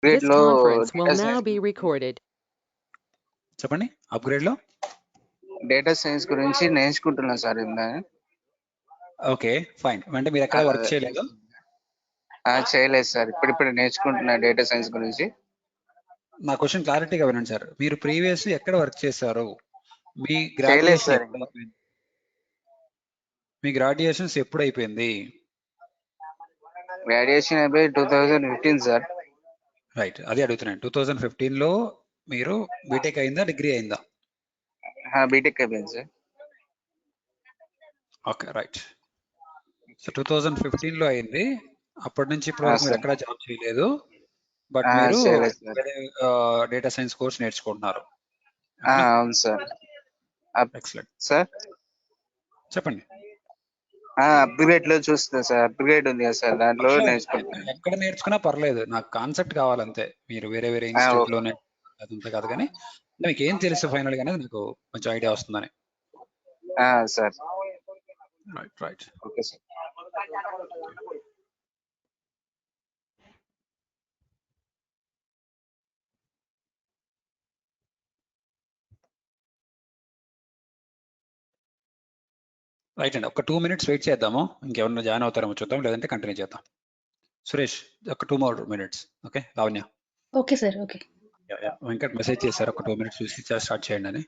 This లో conference will data now science be recorded. చెప్పండి. Upgrade లో డేటా సైన్స్ గురించి నేర్చుకుంటున్నా సార్ ఓకే ఫైన్. అంటే మీరు ఎక్కడ వర్క్ చేయలేదు? చేయలేదు సార్, ఇప్పుడు నేర్చుకుంటున్నా డేటా సైన్స్ గురించి. నా క్వశ్చన్ క్లారిటీగా వినండి సార్. మీరు ప్రీవియస్ ఎక్కడ వర్క్ చేశారు? మీ చేయలేదు గ్రాడ్యుయేషన్ సార్. ఎప్పుడు అయిపోయింది? మీ గ్రాడ్యుయేషన్స్ ఎప్పుడు అయిపోయింది? గ్రాడ్యుయేషన్ అయిపోయి 2015 సార్. రైట్, అదే అడుగుతున్నాను. 2015 లో మీరు బీటెక్ అయిందా, డిగ్రీ అయిందా? బీటెక్ అయిపోయింది సార్. Okay right. సో 2015 లో అయింది. అప్పటి నుంచి ఇప్పటి వరకు మీరు ఎక్కడా జాబ్ చేయలేదు, బట్ మీరు చేయలేదు సార్. డేటా సైన్స్ కోర్స్ నేర్చుకుంటున్నారు. అవును సార్. ఎక్సలెంట్ సార్ చెప్పండి. అప్గ్రేడ్ లో చూస్తున్నా సార్, అప్గ్రేడ్ ఉంది కదా సార్, దాంట్లో నేర్చుకుంటున్నాను. ఎక్కడ నేర్చుకున్నా పర్లేదు, నాకు కాన్సెప్ట్ కావాలంతే. మీరు వేరే ఇన్స్టిట్యూట్ లోనే అదంతా కాదు, కానీ మీకు ఏం తెలుసు ఫైనల్ గా అనేది మీకు కొంచెం ఐడియా వస్తుందని. Sir right. Okay sir. Right అండి, ఒక 2 minutes వెయిట్ చేద్దాము. ఇంకెవరన్నా జాయిన్ అవుతారేమో చూద్దాం, లేదంటే కంటిన్యూ చేద్దాం. సురేష్, ఒక 2 more minutes. Okay Lavanya. Okay sir. Okay. Venkat message చేశారు, ఒక 2 minutes చూసి స్టార్ట్ చేయండి అని.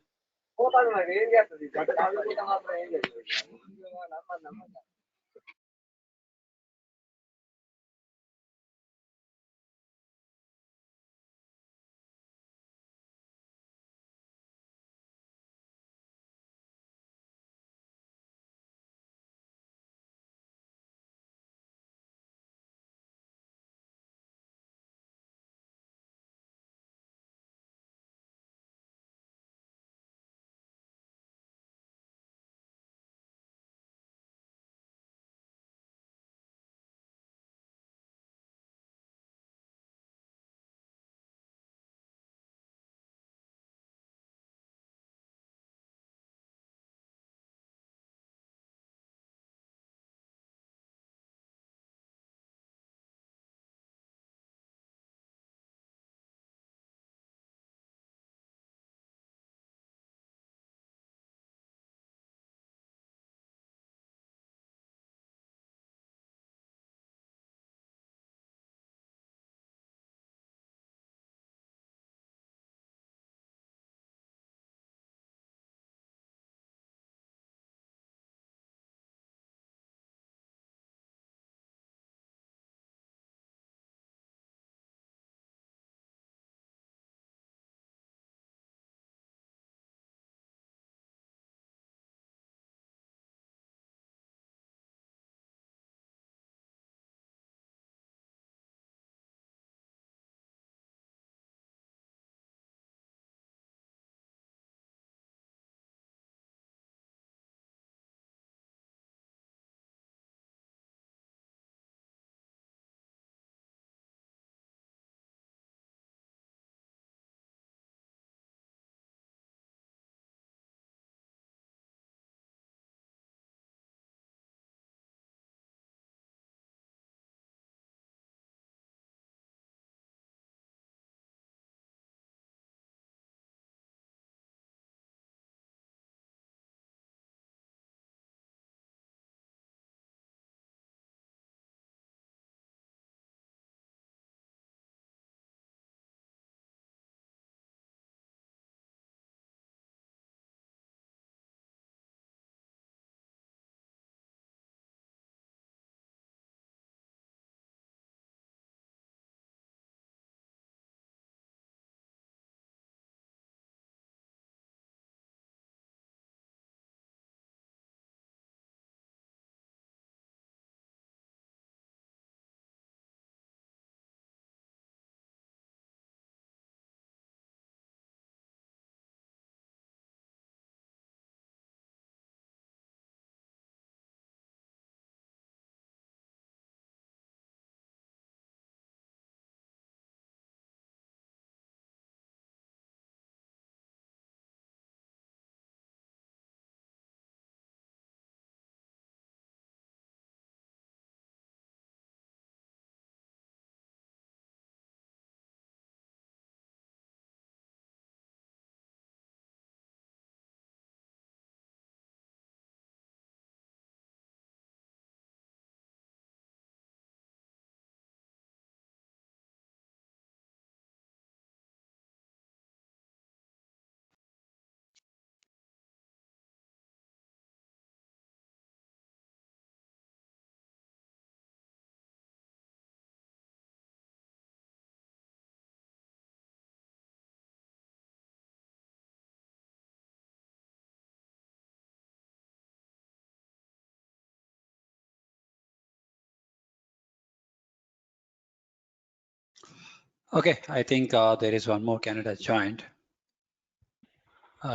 Okay, I think there is one more candidate joined.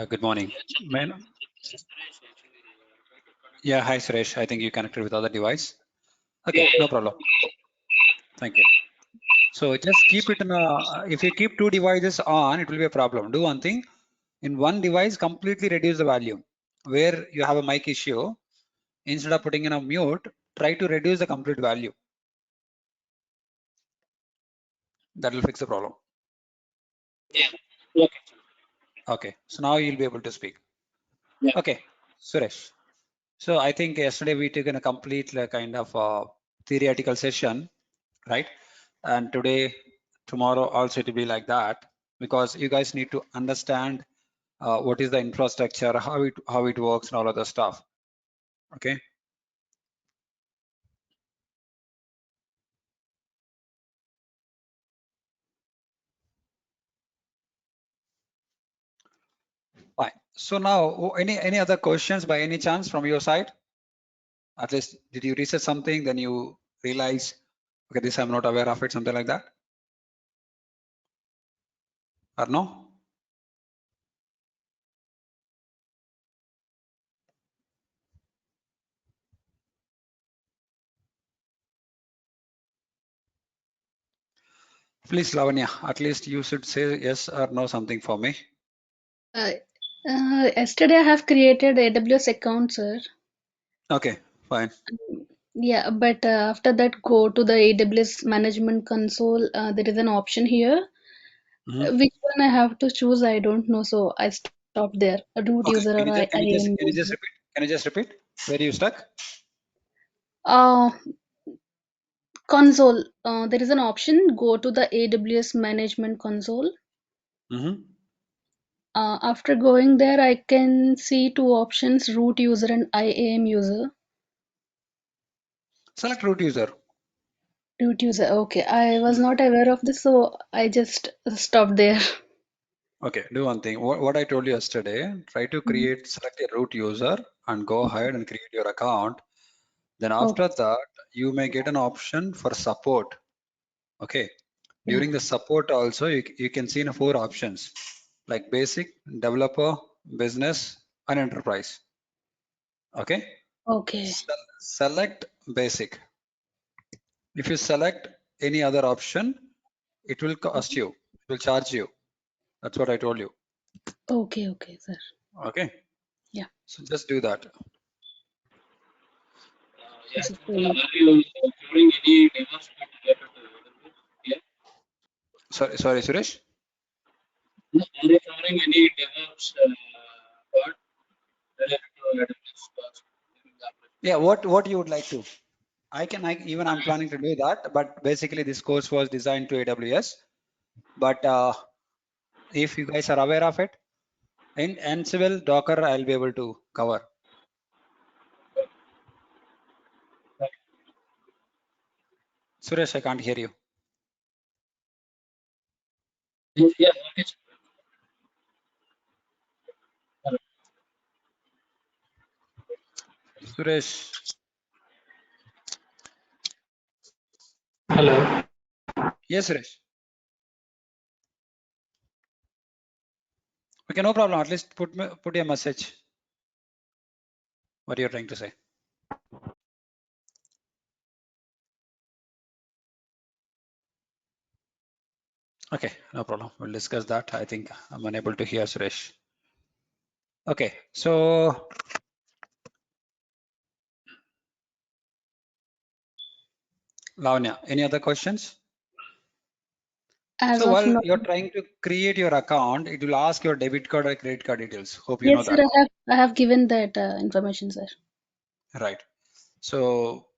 Good morning. Yeah, hi Suresh. I think you connected with other device. Okay, no problem. Thank you. So just keep it in a, if you keep two devices on, it will be a problem. Do one thing. In one device, completely reduce the volume. Where you have a mic issue, instead of putting in a mute, try to reduce the complete value. That will fix the problem. Yeah. Okay. Okay, so now you'll be able to speak. Yeah. Okay, Suresh. So I think yesterday we took in a complete kind of theoretical session, right? And today, tomorrow also it will be like that, because you guys need to understand what is the infrastructure, how it works, and all other stuff. Okay. Fine. So now, any other questions by any chance from your side? At least, did you research something, then you realize, okay, this I'm not aware of it, something like that, or no? Please, Lavanya, at least you should say yes or no something for me. Yesterday I have created AWS account, sir. Okay, fine. Yeah, but after that, go to the AWS Management Console. There is an option here. Mhm. Which one I have to choose, I don't know. So I stopped there. A root Okay, user or IAM can you just user. repeat? Can you just repeat? Where you stuck? Uh, Console. There is an option. Go to the AWS Management Console. Mm-hmm. After going there, I can see two options: root user and IAM user. Select root user. Root user. Okay, I was not aware of this, so I just stopped there. Okay, do one thing. What I told you yesterday, try to select a root user and go ahead and create your account. Then after Okay. that, you may get an option for support. Okay. Yeah. During the support also, you can see in 4 options like basic, developer, business, and enterprise. Okay. Okay. Select basic. If you select any other option, it will cost you, it will charge you. That's what I told you. Okay. Okay, sir. Okay. Yeah. So just do that. Yeah. This is Are you covering any demos related to AWS? Yeah. Sorry, Suresh. Are you covering any DevOps part related to AWS? Yeah, what you would like to? I'm planning to do that, but basically this course was designed to AWS. But if you guys are aware of it, in Ansible, Docker, I'll be able to cover. Suresh, I can't hear you. Yeah. Okay. Suresh. Hello. Yes, Suresh. Okay, no problem. At least put your message. What you're trying to say. Okay, no problem. We'll discuss that. I think I'm unable to hear Suresh. Okay, so Lavanya, any other questions? As So of while now. you're trying to create your account, it will ask your debit card or credit card details. Hope you know Yes, sir. that. I have given that information, sir. Right. So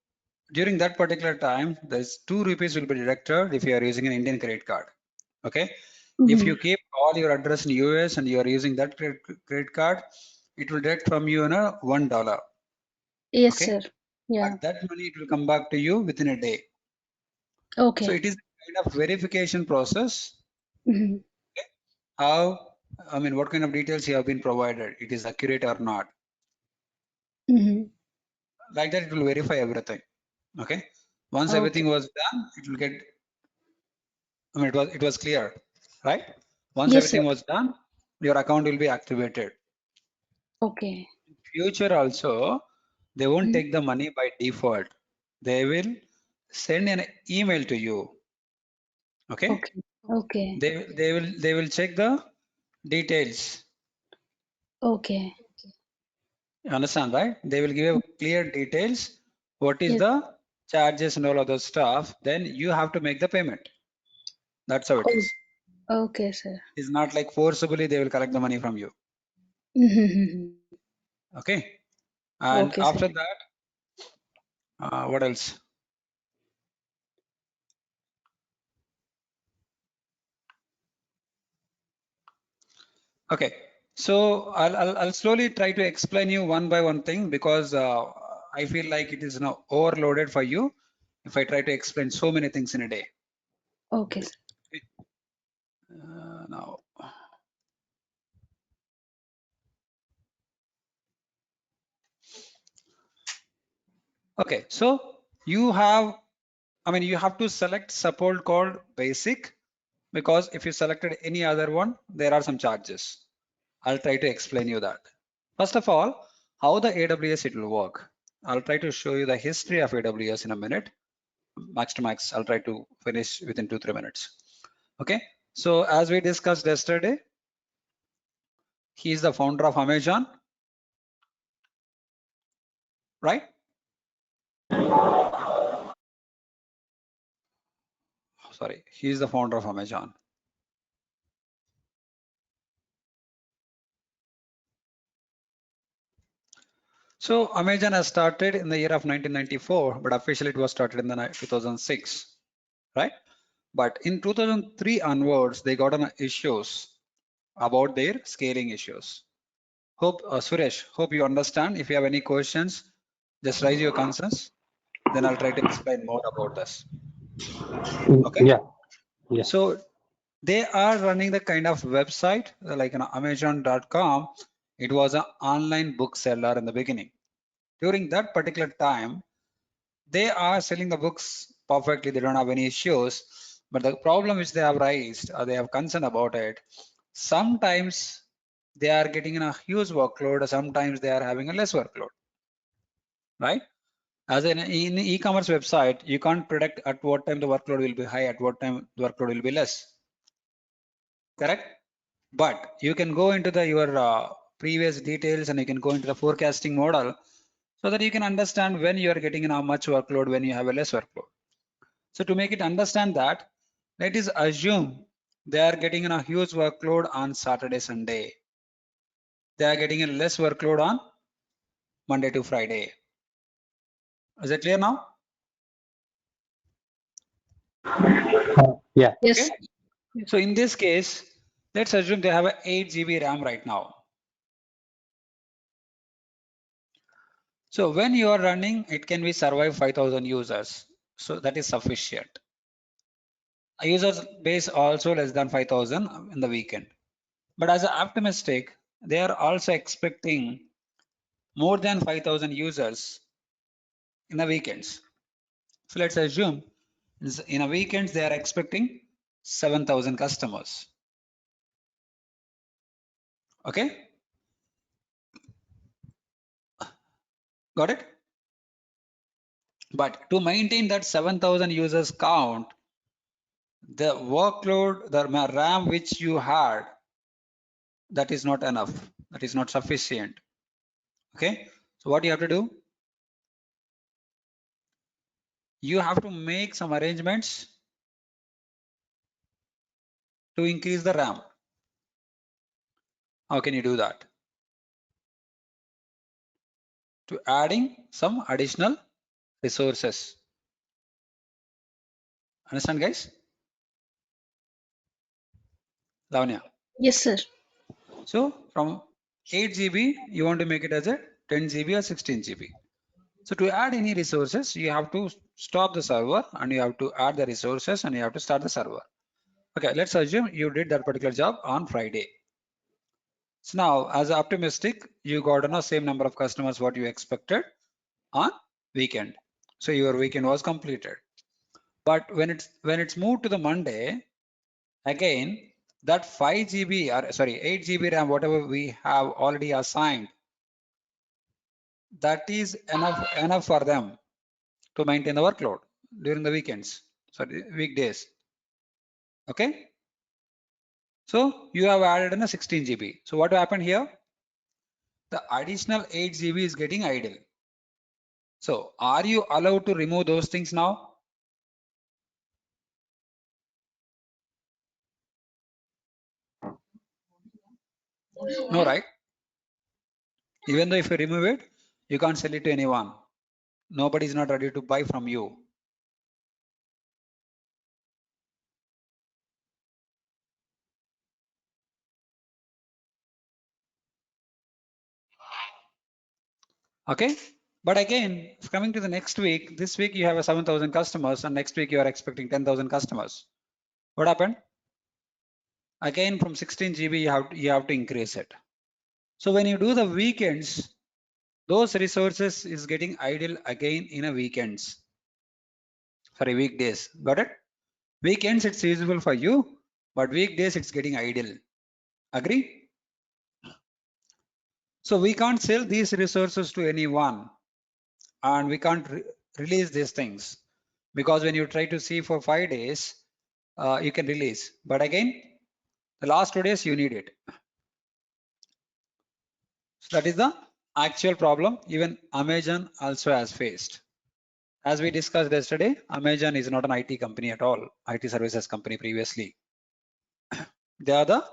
during that particular time, there's 2 rupees will be deducted if you are using an Indian credit card. Okay. If you keep all your address in US and you are using that credit card, it will deduct from you $1. Yes, Okay. sir. Yeah. But that money it will come back to you within a day. So Okay. it is a kind of verification process. Mm-hmm. How, I mean, what kind of details you have been provided, it is accurate or not. Mm-hmm. Like that, it will verify everything. Okay. Once everything was done, it will get I mean, it was clear, right? Once Yes, everything sir. was done, your account will be activated. Okay. Future also, they won't Mm. take the money by default. They will send an email to you. Okay. Okay. Okay. They will check the details. Okay. You understand, right? They will give you clear details. What is Yes. the charges and all other stuff? Then you have to make the payment. That's how it Oh, is. okay, sir. It's not like forcibly they will collect the money from you. Mhm. Okay. And Okay, sir. after that, what else? Okay. So I'll slowly try to explain you one by one thing because I feel like it is now overloaded for you if I try to explain so many things in a day. Okay, sir. Now, okay. So you have, I mean, you have to select support called basic because if you selected any other one, there are some charges. I'll try to explain you that. First of all, how the AWS it will work. I'll try to show you the history of AWS in a minute. Max to max, I'll try to finish within 2-3 minutes. Okay. So as we discussed yesterday, he is the founder of Amazon, right? Sorry, he is the founder of Amazon. So Amazon has started in the year of 1994, but officially it was started in the 2006, right? But in 2003 onwards, they got on issues about their scaling issues. Hope, Suresh, hope you understand. If you have any questions, just raise your concerns. Then I'll try to explain more about this. Okay. Yeah. Yeah. So they are running the kind of website like Amazon.com. It was an online bookseller in the beginning. During that particular time, they are selling the books perfectly. They don't have any issues. But the problem which they have raised, or they have concern about it, sometimes they are getting in a huge workload, or sometimes they are having a less workload, right? As in e-commerce website, you can't predict at what time the workload will be high, at what time the workload will be less, correct? But you can go into your previous details and you can go into the forecasting model so that you can understand when you are getting in how much workload, when you have a less workload. So to make it understand that, let us assume they are getting in a huge workload on Saturday, Sunday. They are getting a less workload on Monday to Friday. Is it clear now? Yeah. Yes. Okay. So in this case, let's assume they have a 8 GB RAM right now. So when you are running, it can be survive 5,000 users. So that is sufficient. A user base also less than 5,000 in the weekend. But as an optimistic, they are also expecting more than 5,000 users in the weekends. So let's assume in a weekends they are expecting 7,000 customers. Okay, got it? But to maintain that 7,000 users count, the workload, the RAM which you had, that is not enough. That is not sufficient. Okay, so what you have to do? You have to make some arrangements to increase the RAM. How can you do that? To adding some additional resources. Understand, guys? Lavanya. Yes, sir. So from 8 GB, you want to make it as a 10 GB or 16 GB. So to add any resources, you have to stop the server and you have to add the resources and you have to start the server. Okay, let's assume you did that particular job on Friday. So now as optimistic, you got the same number of customers what you expected on weekend. So your weekend was completed. But when it's moved to the Monday, again, that 5 GB or sorry, 8 GB RAM, whatever we have already assigned, that is enough for them to maintain the workload during the weekends, sorry, weekdays. Okay. So you have added in a 16 GB. So what happened here? The additional 8 GB is getting idle. So are you allowed to remove those things now? No, right? Even though if you remove it, you can't sell it to anyone. Nobody is not ready to buy from you. Okay. But again, coming to the next week, this week you have a 7,000 customers and next week you are expecting 10,000 customers. What happened? Again, from 16 GB, you have to increase it. So when you do the weekends, those resources is getting idle again in a weekends. Sorry, weekdays. Got it? Weekends it's usable for you, but weekdays it's getting idle. Agree? So we can't sell these resources to anyone, and we can't release these things, because when you try to see for 5 days, you can release. But again, the last 2 days you need it. So that is the actual problem even Amazon also has faced. As we discussed yesterday, Amazon is not an IT company at all, IT services company previously. They are the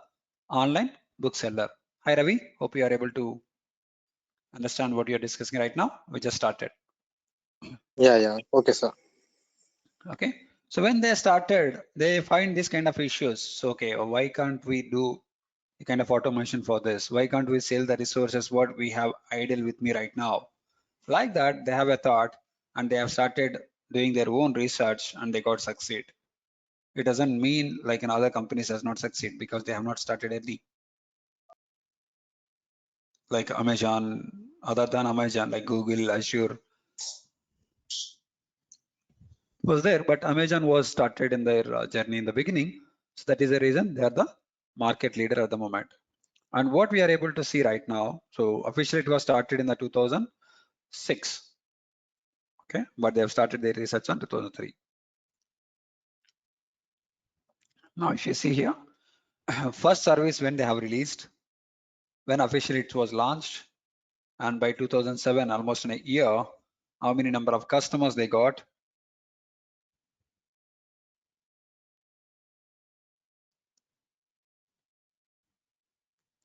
online bookseller. Hi Ravi, hope you are able to understand what you're discussing right now. We just started. Yeah. Okay, sir. Okay. So when they started, they find this kind of issues. So, okay, why can't we do a kind of automation for this? Why can't we sell the resources what we have idle with me right now? Like that, they have a thought and they have started doing their own research and they got succeed. It doesn't mean like in other companies does not succeed because they have not started early. Like Amazon, other than Amazon, like Google, Azure was there, but Amazon was started in their journey in the beginning. So that is the reason they are the market leader at the moment. And what we are able to see right now, so officially it was started in the 2006. Okay, but they have started their research on 2003. Now, if you see here, first service when they have released, when officially it was launched, and by 2007, almost in a year, how many number of customers they got?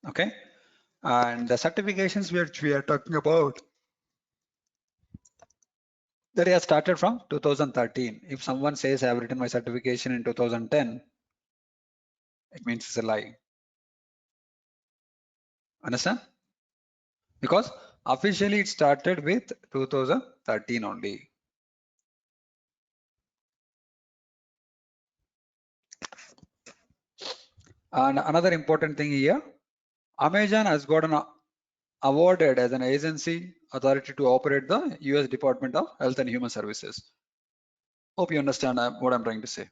Okay, and the certifications which we are talking about, that has started from 2013. If someone says I have written my certification in 2010, it means it's a lie. Understand? Because officially it started with 2013 only. And another important thing here, Amazon has gotten awarded as an agency authority to operate the US Department of Health and Human Services. Hope you understand what I'm trying to say.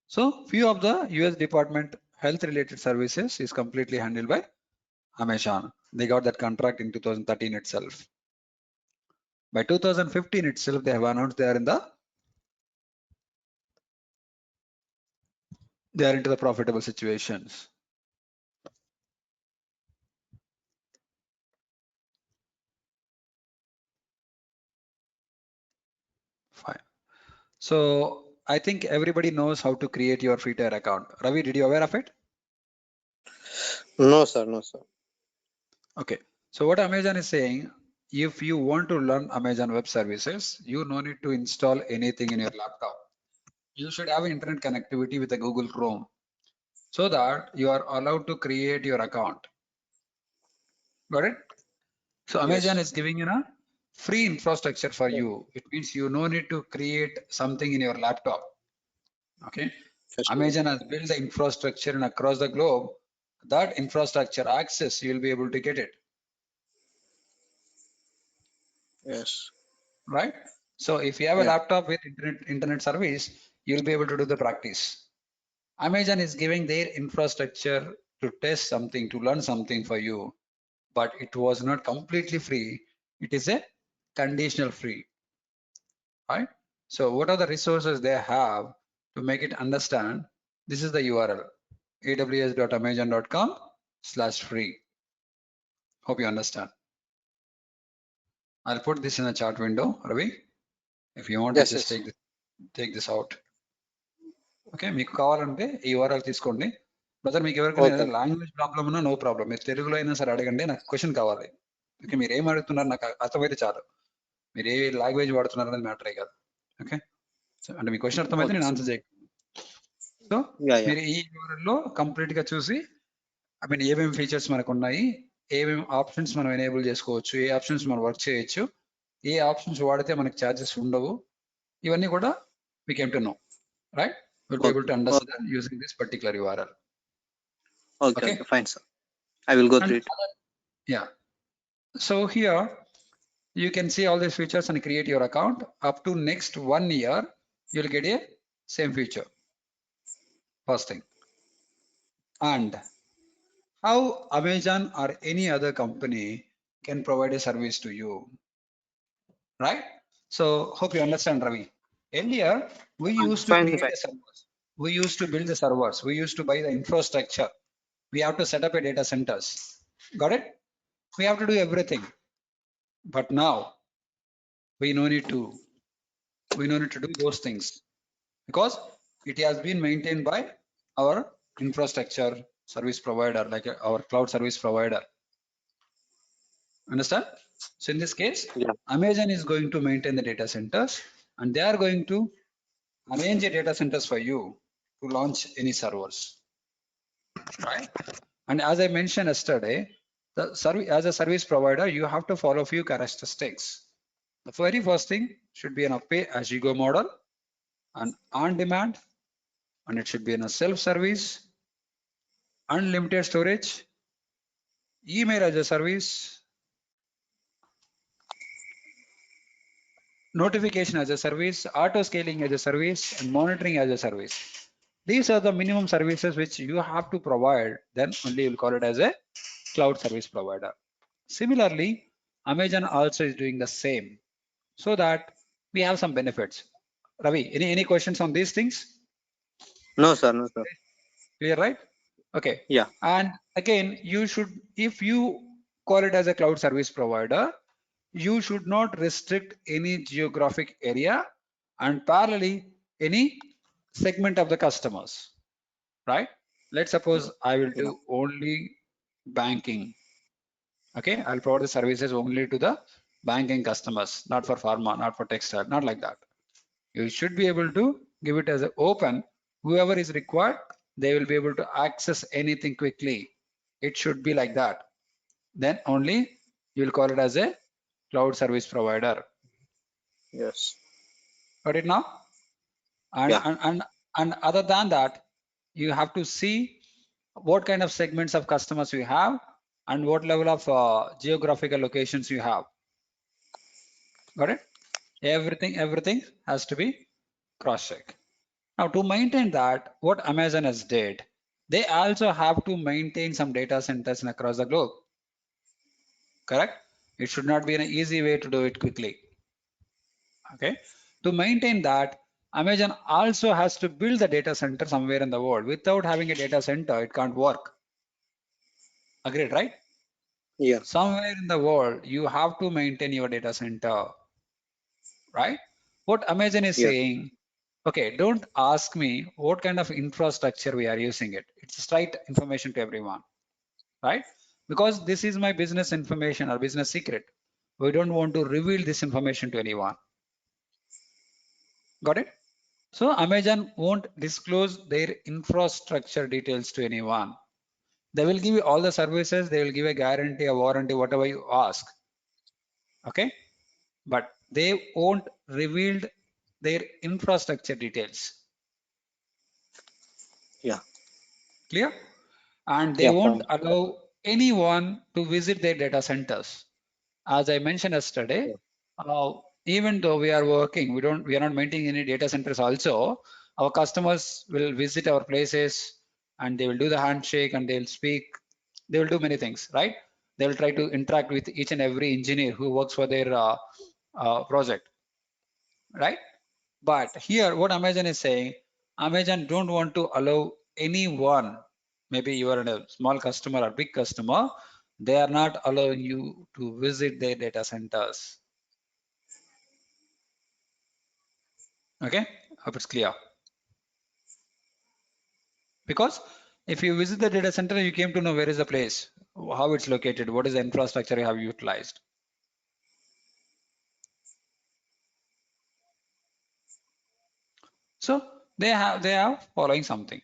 So few of the US Department health related services is completely handled by Amazon. They got that contract in 2013 itself. By 2015 itself, they have announced they are into the profitable situations. Fine. So I think everybody knows how to create your free tier account. Ravi, did you aware of it? No, sir. Okay. So what Amazon is saying, if you want to learn Amazon Web Services, you no need to install anything in your laptop. You should have internet connectivity with a Google Chrome so that you are allowed to create your account. Got it? So Amazon is giving you a free infrastructure for you. It means you no need to create something in your laptop. Okay. Yes. Amazon has built the infrastructure and across the globe, that infrastructure access, you will be able to get it. Yes. Right? So if you have a Yeah. laptop with internet service, you'll be able to do the practice. Amazon is giving their infrastructure to test something, to learn something for you, but it was not completely free. It is a conditional free, right? So what are the resources they have to make it understand? This is the URL, aws.amazon.com/free. Hope you understand. I'll put this in the chat window, Ravi. If you want Yes, to just yes. take this out. Okay, మీకు కావాలంటే ఈ URL తీసుకోండి. Brother మీకు ఎవరికైనా Okay. Language problem ఉన్నా no problem, మీరు తెలుగులో అయినా సరే అడగండి, నాకు క్వశ్చన్ కావాలి. ఓకే, మీరు ఏం అడుగుతున్నారు నాకు అర్థమైతే చాలు. మీరు ఏ లాంగ్వేజ్ వాడుతున్నారు అనేది మ్యాటర్ కాదు. ఓకే, అంటే మీ క్వశ్చన్ అర్థమైతే Okay, నేను sir. ఆన్సర్ చేయగలను. So Yeah, yeah. మీరు ఈ URL లో కంప్లీట్ గా చూసి ఏమేమి ఫీచర్స్ మనకు ఉన్నాయి, ఏమేమి ఆప్షన్స్ మనం ఎనేబుల్ చేసుకోవచ్చు, ఏ ఆప్షన్స్ మనం వర్క్ చేయొచ్చు, ఏ ఆప్షన్స్ వాడితే మనకి ఛార్జెస్ ఉండవు, ఇవన్నీ కూడా we came to know, right? We'll be able to understand using this particular URL. Okay, okay, fine, sir. I will go through it. Yeah. So here you can see all these features and create your account. Up to next 1 year, you'll get a same feature. First thing. And how Amazon or any other company can provide a service to you, right? So hope you understand, Ravi. Earlier, we used to Fine, create fine. a servers. We used to build the servers. We used to buy the infrastructure. We have to set up a data centers. Got it? We have to do everything. But now we no need to do those things because it has been maintained by our infrastructure service provider, like our cloud service provider. Understand? So in this case, Yeah. Amazon is going to maintain the data centers and they are going to arrange the data centers for you to launch any servers, right? And as I mentioned yesterday, as a service provider, you have to follow a few characteristics. The very first thing should be an pay-as-you-go model, an on-demand, and it should be in a self-service, unlimited storage, email as a service, notification as a service, auto scaling as a service, and monitoring as a service. These are the minimum services which you have to provide, then only you'll call it as a cloud service provider. Similarly, Amazon also is doing the same so that we have some benefits. Ravi, any questions on these things? No, sir. No, sir. Clear, right? Okay. Yeah. And again, you should, if you call it as a cloud service provider, you should not restrict any geographic area and parallelly any segment of the customers, right? Let's suppose I will do only banking. Okay, I'll provide the services only to the banking customers, not for pharma, not for textile, not like that. You should be able to give it as an open. Whoever is required, they will be able to access anything quickly. It should be like that. Then only you'll call it as a cloud service provider. Yes. Got it now? And, Yeah. and other than that, you have to see what kind of segments of customers you have and what level of geographical locations you have. Got it? Everything has to be cross-checked. Now to maintain that, what Amazon has did, they also have to maintain some data centers across the globe. Correct? It should not be an easy way to do it quickly. Okay. To maintain that, Amazon also has to build the data center somewhere in the world. Without having a data center, it can't work. Agreed, right? Yeah. Somewhere in the world, you have to maintain your data center, right? What Amazon is saying, okay, don't ask me what kind of infrastructure we are using it. It's straight information to everyone, right? Because this is my business information or business secret. We don't want to reveal this information to anyone. Got it? So Amazon won't disclose their infrastructure details to anyone. They will give you all the services. They will give a guarantee, a warranty, whatever you ask. Okay. But they won't reveal their infrastructure details. Yeah. Clear? And they Yeah, won't fine. allow anyone to visit their data centers. As I mentioned yesterday, even though we are working, we are not maintaining any data centers also, Our customers will visit our places and they will do the handshake and they'll speak. They will do many things, right? They will try to interact with each and every engineer who works for their project, right? But here, what Amazon is saying, Amazon don't want to allow anyone, maybe you are a small customer or big customer, they are not allowing you to visit their data centers. Okay, hope it's clear. Because if you visit the data center, you came to know where is the place, how it's located, what is the infrastructure you have utilized. So they are following something.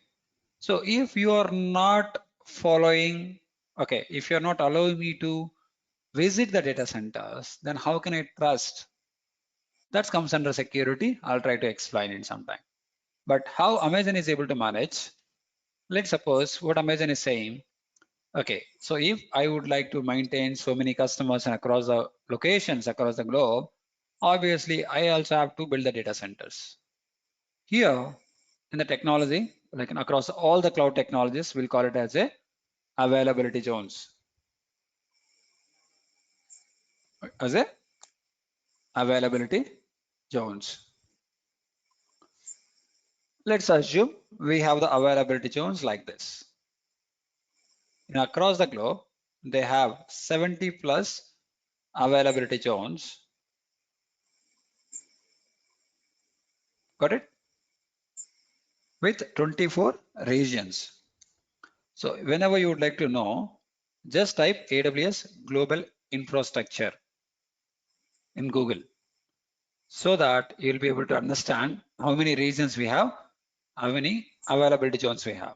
So if you are not following, okay, if you're not allowing me to visit the data centers, then how can I trust? That comes under security. I'll try to explain in some time. But how Amazon is able to manage, let's suppose what Amazon is saying, okay, so if I would like to maintain so many customers and across the locations across the globe, obviously I also have to build the data centers. Here in the technology, like across all the cloud technologies, we'll call it as a availability zones. As a availability zones. Let's assume we have the availability zones like this. Across the globe, they have 70 plus availability zones. Got it? With 24 regions. So whenever you would like to know, just type AWS Global Infrastructure in Google so that you'll be able to understand how many regions we have, how many availability zones we have.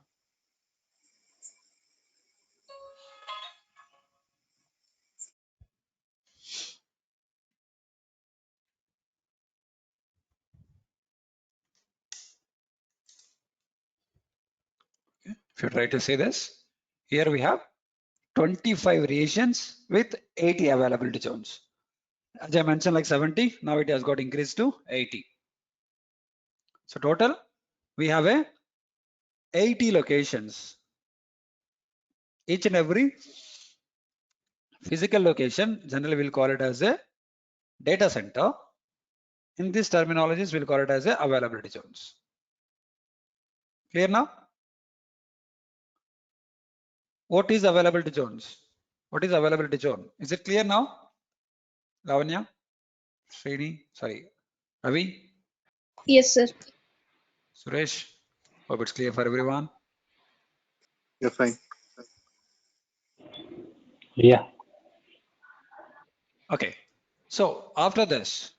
If you try to see this, here we have 25 regions with 80 availability zones. As I mentioned, like 70, now it has got increased to 80. So total, we have a 80 locations. Each and every physical location, generally we'll call it as a data center. In these terminologies, we'll call it as a availability zones. Clear now? What is availability zones? What is availability zone? Is it clear now? Lavanya, Srini, sorry, Ravi, Yes, sir. Suresh. Hope it's clear for everyone. You're fine. Yeah. Okay. So after this,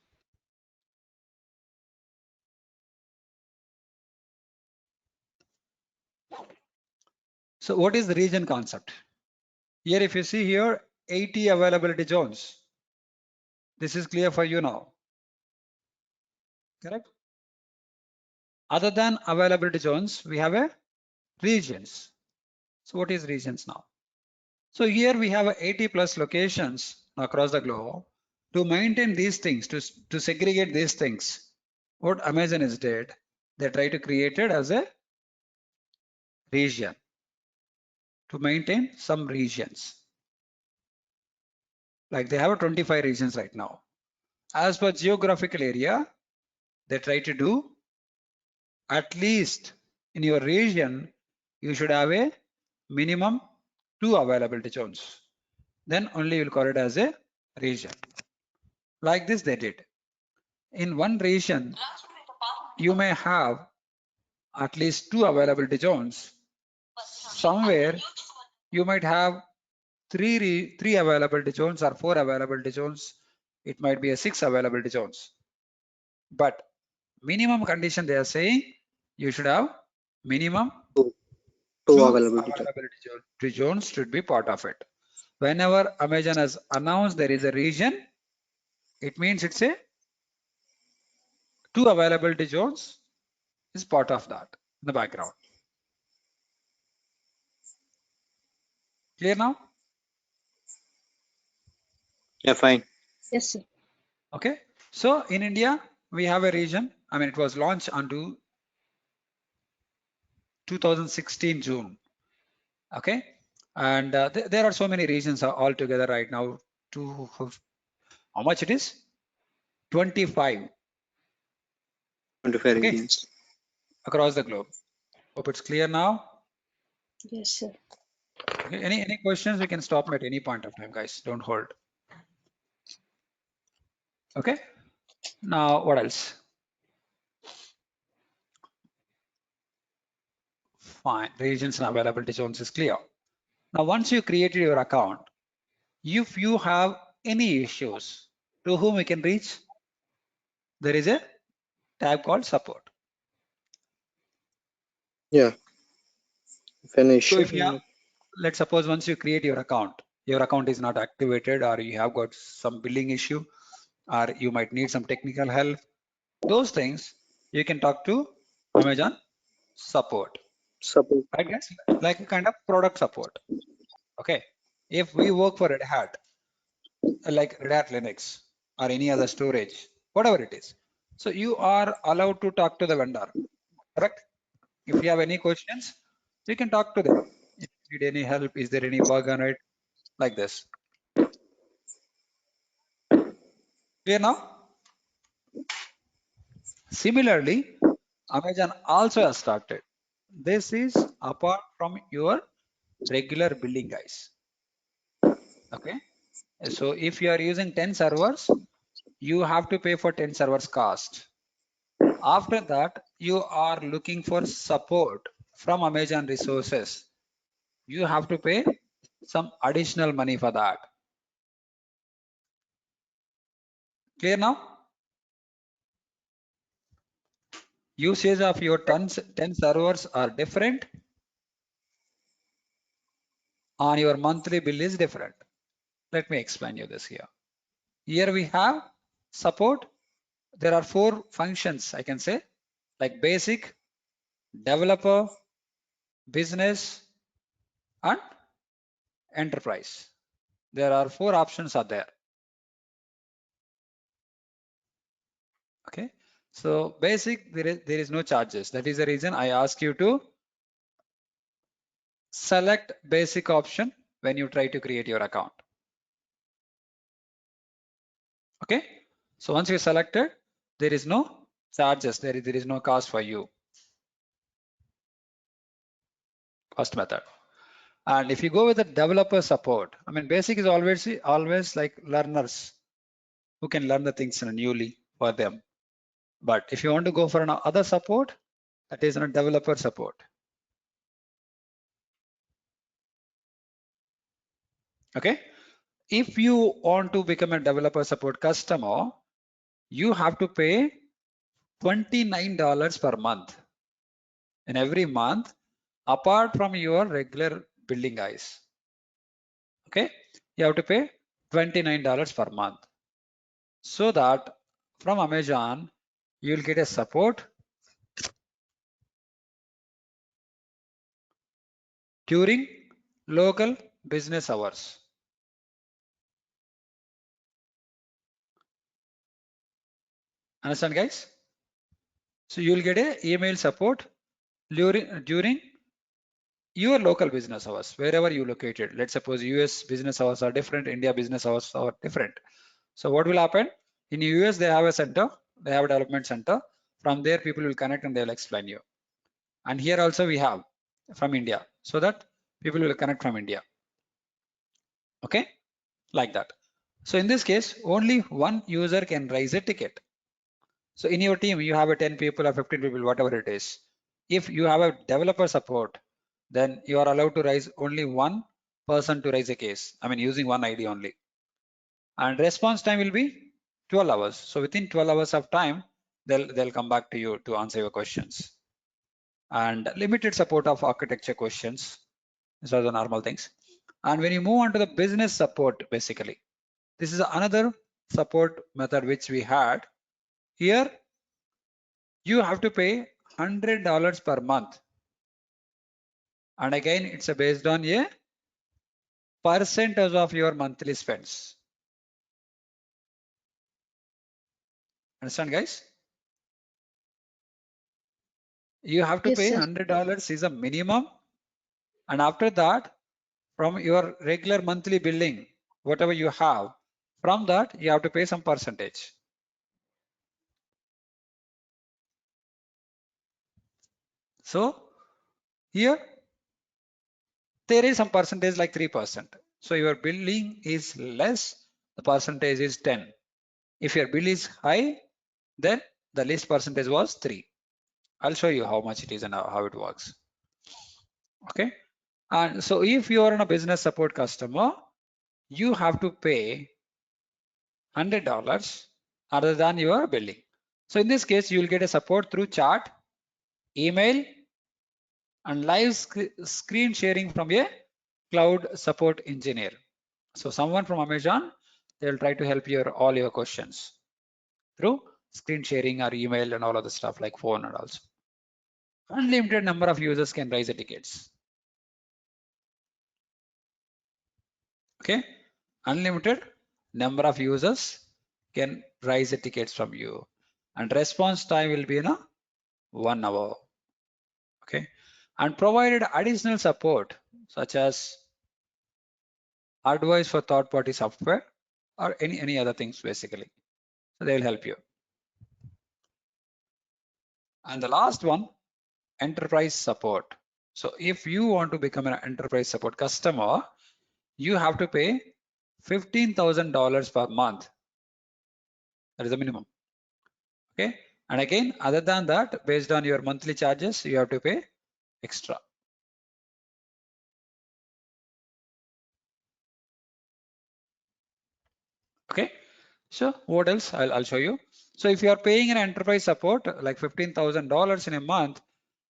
so what is the region concept? Here, if you see here, 80 availability zones. This is clear for you now. Correct? Other than availability zones, we have a regions. So what is regions now? So here we have 80 plus locations across the globe. To maintain these things, to segregate these things, what Amazon is did, they try to create it as a region to maintain some regions. Like they have 25 regions right now. As per geographical area, they try to do at least in your region, you should have a minimum 2 availability zones. Then only you'll call it as a region. Like this they did. In one region, you may have at least 2 availability zones. Somewhere you might have three availability zones or 4 availability zones. It might be a 6 availability zones. But minimum condition they are saying you should have minimum Two two availability. availability zones should be part of it. Whenever Amazon has announced there is a region, it means it's a 2 availability zones is part of that in the background. Clear now? Yeah, fine. Yes, sir. Okay. So in India, we have a region. I mean, it was launched onto 2016 June. Okay, and there are so many regions all together right now. To how much it is? 25. 25 Okay, regions. across the globe. Hope it's clear now. Yes, sir. Okay, any questions? We can stop at any point of time, guys. Don't hold. Okay. Now what else? Fine. Regions and availability zones is clear. Now, once you created your account, if you have any issues, to whom we can reach? There is a tab called support. Yeah. Finish. So if you have, let's suppose once you create your account is not activated, or you have got some billing issue, or you might need some technical help. Those things you can talk to Amazon support. Support. Right, guys? Like a kind of product support. Okay. If we work for Red Hat, like Red Hat Linux or any other storage, whatever it is. So you are allowed to talk to the vendor, correct? If you have any questions, you can talk to them. If you need any help, is there any bug on it? Like this. Clear now? Similarly, Amazon also has started. This is apart from your regular billing, guys. Okay. So if you are using 10 servers, you have to pay for 10 servers cost. After that, you are looking for support from Amazon resources. You have to pay some additional money for that. Clear now? Usage of your 10 servers are different. On your monthly bill is different. Let me explain you this here. Here we have support. There are 4 functions, I can say, like basic, developer, business, and enterprise. There are 4 options are there. Okay. So basic, there is no charges. That is the reason I ask you to select basic option when you try to create your account. Okay. So once you selected, there is no charges. There is no cost for you. First method. And if you go with the developer support, I mean, basic is always like learners who can learn the things newly for them. But if you want to go for another support, that is a developer support. Okay. If you want to become a developer support customer, you have to pay $29 per month. And every month, apart from your regular billing, guys. Okay, you have to pay $29 per month. So that from Amazon, you'll get a support during local business hours. Understand, guys? So you'll get a email support during your local business hours, wherever you located. Let's suppose US business hours are different, India business hours are different. So what will happen? In US, they have a center, they have a development center. From there, people will connect and they'll explain you. And here also we have from India, so that people will connect from India. Okay, like that. So in this case, only one user can raise a ticket. So in your team, you have a 10 people or 15 people, whatever it is. If you have a developer support, then you are allowed to raise only one person to raise a case. I mean, using one ID only. And response time will be 12 hours. So within 12 hours of time, they'll come back to you to answer your questions. And limited support of architecture questions. These are the normal things. And when you move on to the business support, basically, this is another support method which we had. Here, you have to pay $100 per month. And again, it's based on a percentage of your monthly spends. Understand, guys? You have to Yes, pay sir. $100 is a minimum, and after that, from your regular monthly billing, whatever you have, from that you have to pay some percentage. So here there is some percentage like 3%. So your billing is less, the percentage is 10. If your bill is high, then the least percentage was 3. I'll show you how much it is and how it works. Okay. And so if you are in a business support customer, you have to pay $100 other than your billing. So in this case, you will get a support through chat, email, and live screen sharing from a cloud support engineer. So someone from Amazon, they will try to help you all your questions through screen sharing or email and all of the stuff like phone and also. Unlimited number of users can raise the tickets. Okay, unlimited number of users can raise the tickets from you, and response time will be in a 1 hour. Okay, and provided additional support such as advice for third-party software or any other things basically. So they will help you. And the last one, enterprise support. So if you want to become an enterprise support customer, you have to pay $15,000 per month. That is the minimum. Okay. And again, other than that, based on your monthly charges, you have to pay extra. Okay. So what else? I'll show you. So if you are paying an enterprise support like $15,000 in a month,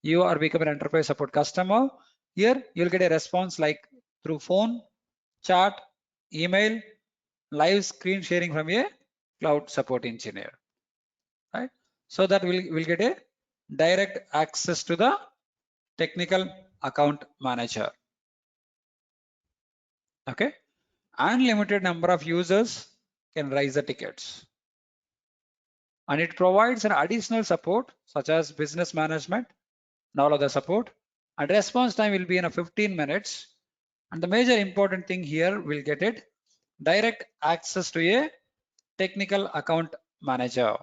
you are becoming an enterprise support customer. Here you'll get a response like through phone, chat, email, live screen sharing from a cloud support engineer, right? So that we'll get a direct access to the technical account manager. Okay, unlimited number of users can raise the tickets, and it provides an additional support such as business management and all of the support, and response time will be in a 15 minutes. And the major important thing here, we'll get it direct access to a technical account manager.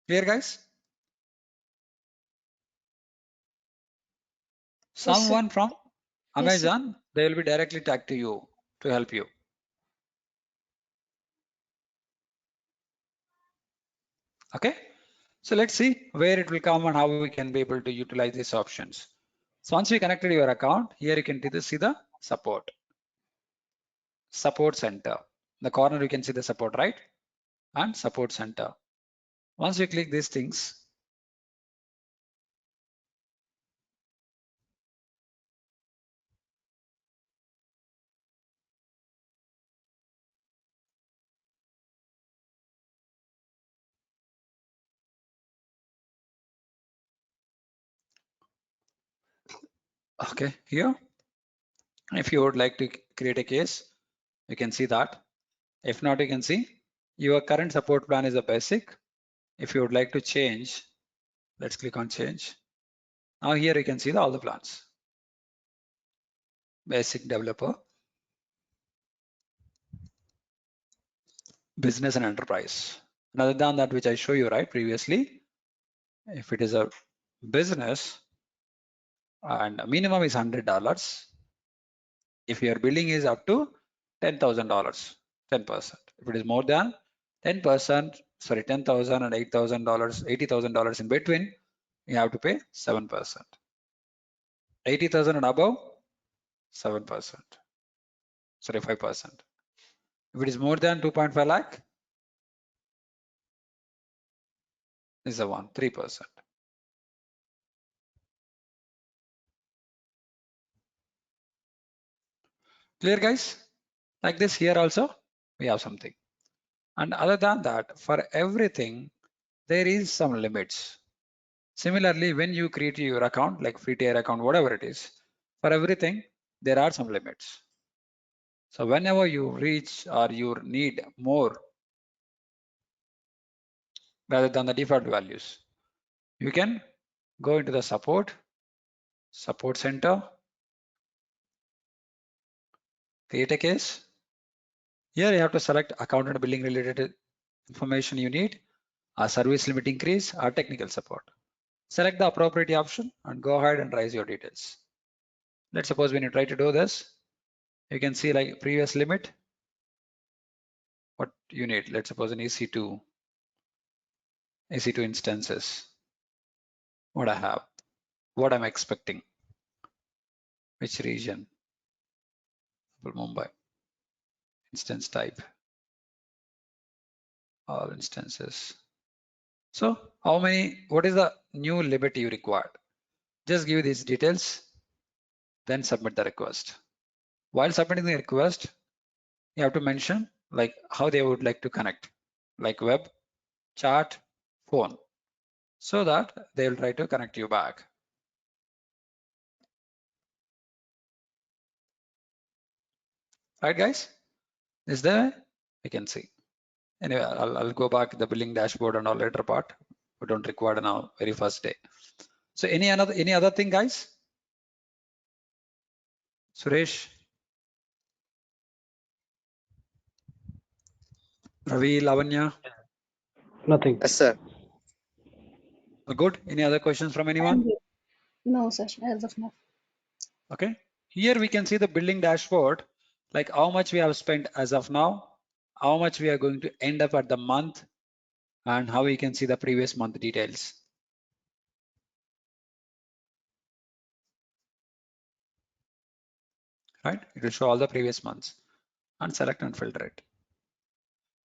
Clear, guys? Someone from Amazon, they will be directly tagged to you to help you. Okay, so let's see where it will come and how we can be able to utilize these options. So once we connected your account, here you can see the support center. In the corner you can see the support, right? And support center. Once you click these things, okay, here, if you would like to create a case, you can see that. If not, you can see your current support plan is a basic. If you would like to change, let's click on change. Now here you can see all the plans. Basic, developer, business and enterprise. And other than that, which I show you right previously, if it is a business and minimum is $100, if your billing is up to $10,000, 10%. If it is more than 10%, sorry, 10,000 and $8,000, $80,000 in between, you have to pay 7%. 80,000 and above, 7%. Sorry, 5%. If it is more than 2.5 lakh, is the one, 3%. Clear, guys? Like this here also, we have something. And other than that, for everything, there is some limits. Similarly, when you create your account, like free tier account, whatever it is, for everything, there are some limits. So whenever you reach or you need more rather than the default values, you can go into the support center, create a case. Here you have to select account and billing related information you need, a service limit increase, or technical support. Select the appropriate option and go ahead and raise your details. Let's suppose when you try to do this, you can see like previous limit, what you need. Let's suppose an EC2 instances, what I have, what I'm expecting, which region, Mumbai, instance type, all instances. So how many, what is the new limit you required? Just give these details, then submit the request. While submitting the request, you have to mention like how they would like to connect, like web, chat, phone, so that they will try to connect you back. Right, guys? Is there? We can see. Anyway, I'll go back to the billing dashboard and all later part. We don't require now very first day. So any other thing, guys? Suresh, Ravi, Lavanya, Nothing. Yes, sir. good. Any other questions from anyone? No, sir, as of now. Okay. Here we can see the billing dashboard, like how much we have spent as of now, how much we are going to end up at the month, and how we can see the previous month details. Right? It will show all the previous months and select and filter it.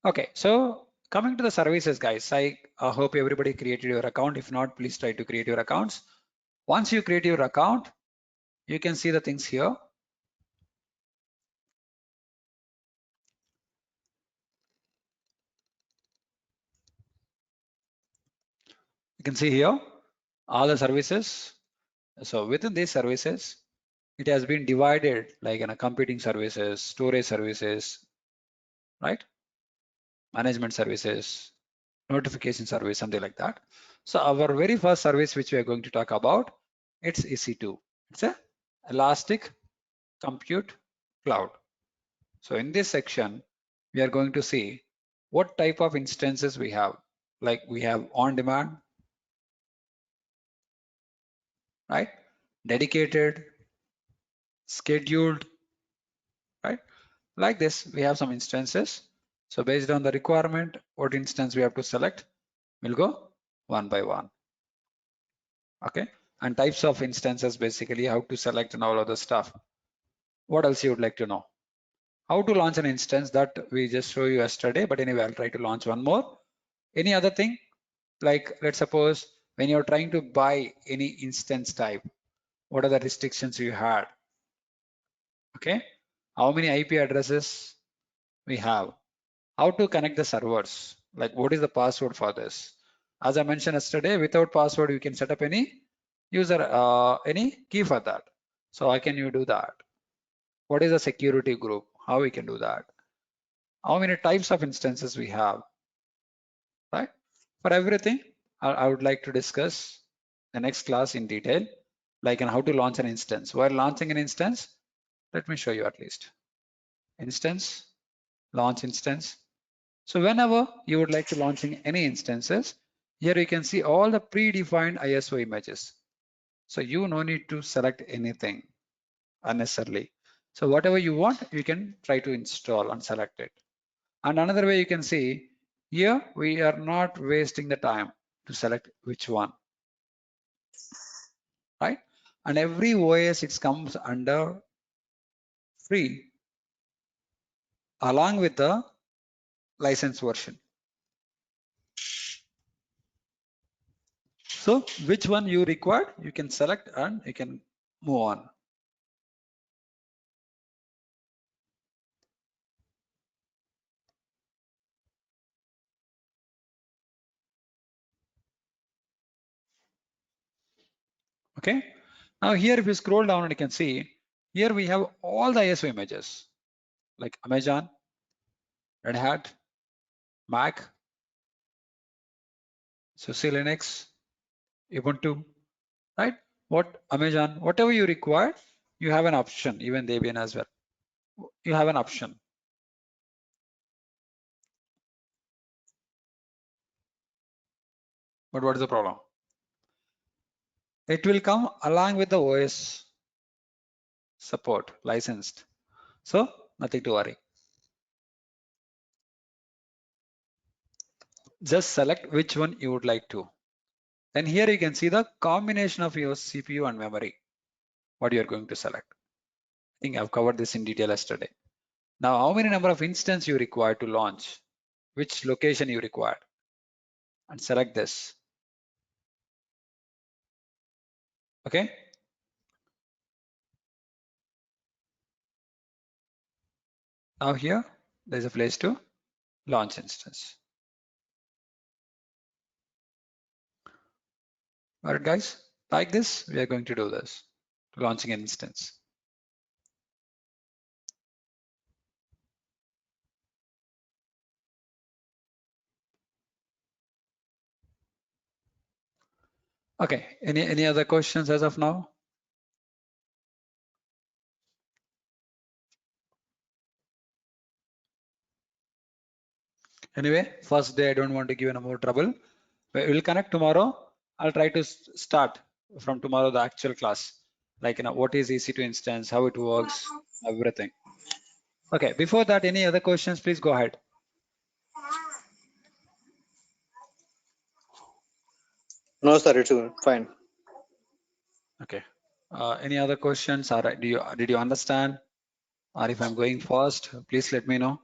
Okay, so coming to the services, guys, I hope everybody created your account. If not, please try to create your accounts. Once you create your account, you can see the things here. You can see here all the services. So within these services, it has been divided like in a computing services, storage services, right? Management services, notification service, something like that. So our very first service which we are going to talk about, it's EC2. It's a Elastic Compute Cloud. So in this section, we are going to see what type of instances we have. Like we have on demand, right? Dedicated, scheduled, right? Like this, we have some instances. So based on the requirement, what instance we have to select, we'll go one by one. Okay. And types of instances, basically how to select and all other stuff. What else you would like to know? How to launch an instance, that we just showed you yesterday, but anyway, I'll try to launch one more. Any other thing? Like let's suppose when you're trying to buy any instance type, what are the restrictions you had? Okay. How many IP addresses we have? How to connect the servers? Like what is the password for this? As I mentioned yesterday, without password, you can set up any user, any key for that. So how can you do that? What is a security group? How we can do that? How many types of instances we have, right? For everything, I would like to discuss the next class in detail, like on how to launch an instance. While launching an instance, let me show you at least. Instance, launch instance. So whenever you would like to launching any instances, here you can see all the predefined ISO images. So you no need to select anything unnecessarily. So whatever you want, you can try to install and select it. And another way you can see here, we are not wasting the time to select which one, right? And every OS, it comes under free along with the license version. So which one you require, you can select and you can move on. Okay. Now here, if you scroll down and you can see, here we have all the ISO images like Amazon, Red Hat, Mac, SUSE Linux, Ubuntu, right? What Amazon, whatever you require, you have an option, even Debian as well. You have an option. But what is the problem? It will come along with the OS support licensed. So nothing to worry. Just select which one you would like to. Then here you can see the combination of your CPU and memory, what you are going to select. I think I've covered this in detail yesterday. Now, how many number of instances you require to launch, which location you require, and select this. Okay. Now here, there's a place to launch instance. All right, guys, like this, we are going to do this, launching an instance. Okay, any other questions as of now? Anyway, first day, I don't want to give any more trouble. We'll connect tomorrow. I'll try to start from tomorrow, the actual class, like, what is EC2 instance, how it works, everything. Okay, before that, any other questions, please go ahead. No, sir, it's fine. Okay. Any other questions? All right. Did you understand? Or if I'm going fast, please let me know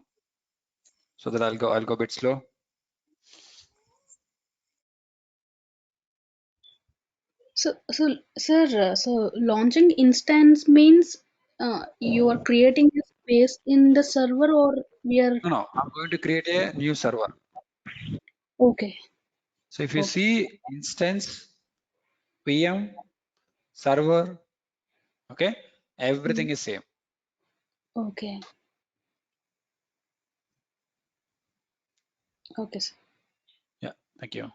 so that I'll go a bit slow. So, sir, so launching instance means you are creating a space in the server, or we are No, I'm going to create a new server. okay. So if you Okay. see instance, VM, server, okay, everything is same. Okay. Okay, sir. Yeah, thank you.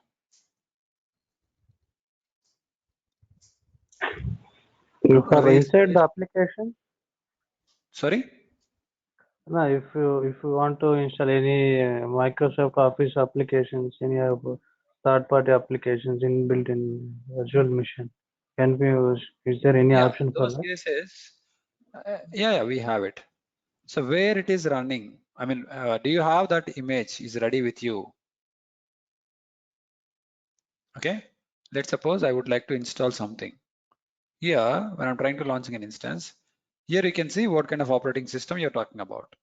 You have Ravi, inside the application. sorry? No, if you want to install any Microsoft Office applications, any third-party applications inbuilt in virtual machine, can we use? Is there any Yeah, option for those that? cases, yeah, we have it. So where it is running, I mean, do you have that image is ready with you? Okay, let's suppose I would like to install something. Here, when I'm trying to launch an instance, here you can see what kind of operating system you're talking about.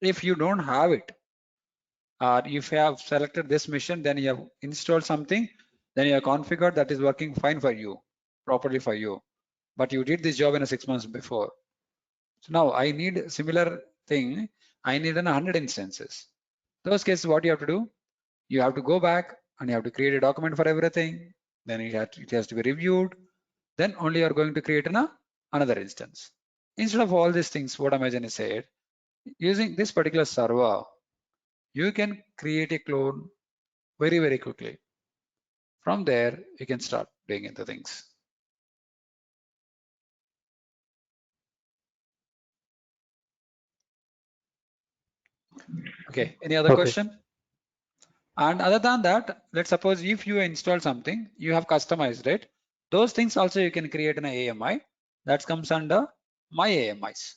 If you don't have it, or if you have selected this mission, then you have installed something, then you have configured that is working fine for you, properly for you. But you did this job in 6 months before. So now I need similar thing. I need 100 instances. Those cases, what you have to do? You have to go back and you have to create a document for everything. Then it has to be reviewed. Then only you are going to create another instance. Instead of all these things, what Amazon has said, using this particular server, you can create a clone very, very quickly. From there, you can start doing the things. Okay, any other question? And other than that, let's suppose if you install something, you have customized it. Those things also you can create an AMI that comes under my AMIs.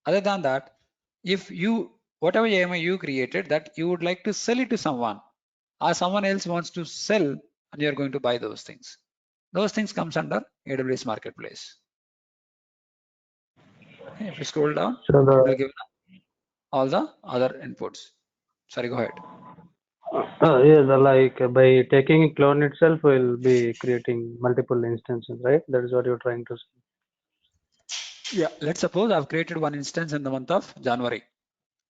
Other than that, if you, whatever AMI you created that you would like to sell it to someone, or someone else wants to sell and you're going to buy those things. Those things comes under AWS Marketplace. Okay, if you scroll down, So it will give all the other inputs. Sorry, go ahead. like by taking a clone itself, we'll be creating multiple instances, right? That is what you're trying to say. Yeah, let's suppose I've created one instance in the month of January,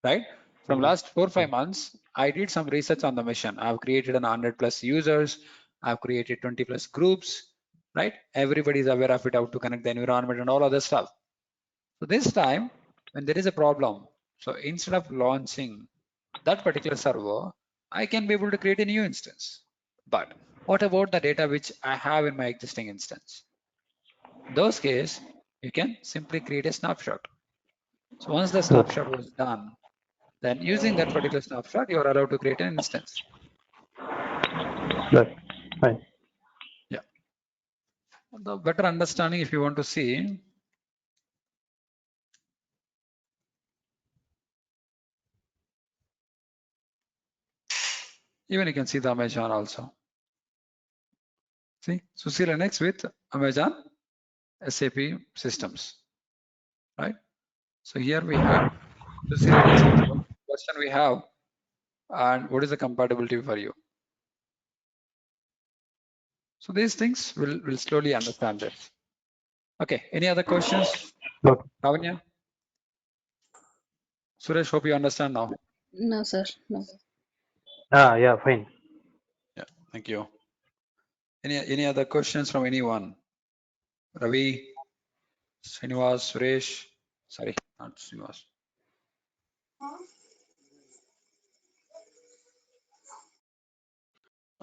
right? From last 4 or 5 months, I did some research on the mission. I've created 100+ users. I've created 20+ groups, right? Everybody is aware of it, how to connect the environment and all other stuff. So this time, when there is a problem, so instead of launching that particular server, I can be able to create a new instance. But what about the data which I have in my existing instance? In those case, you can simply create a snapshot. So once the snapshot was done, then using that particular snapshot, you are allowed to create an instance. Right. Fine. Yeah. The better understanding, if you want to see, even you can see the Amazon also. See, SUSE Linux with Amazon SAP systems, right? So here we have SUSE Linux version we have, and what is the compatibility for you? So these things we'll slowly understand this. Okay, any other questions? Okay. Lavanya? Suresh, hope you understand now. No, sir. No. Yeah, fine. Yeah, thank you. Any other questions from anyone? Ravi, Srinivas, Suresh, sorry, not Srinivas.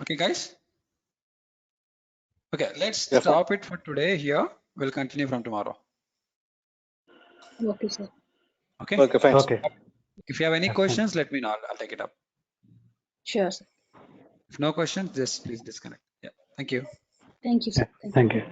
Okay, guys. Okay, let's stop it for today here. We'll continue from tomorrow. Okay, sir. Okay. Okay, fine. Okay. If you have any questions, let me know. I'll take it up. Sure, sir. If no questions, just please disconnect. Yeah. Thank you. Thank you, sir. Thank you.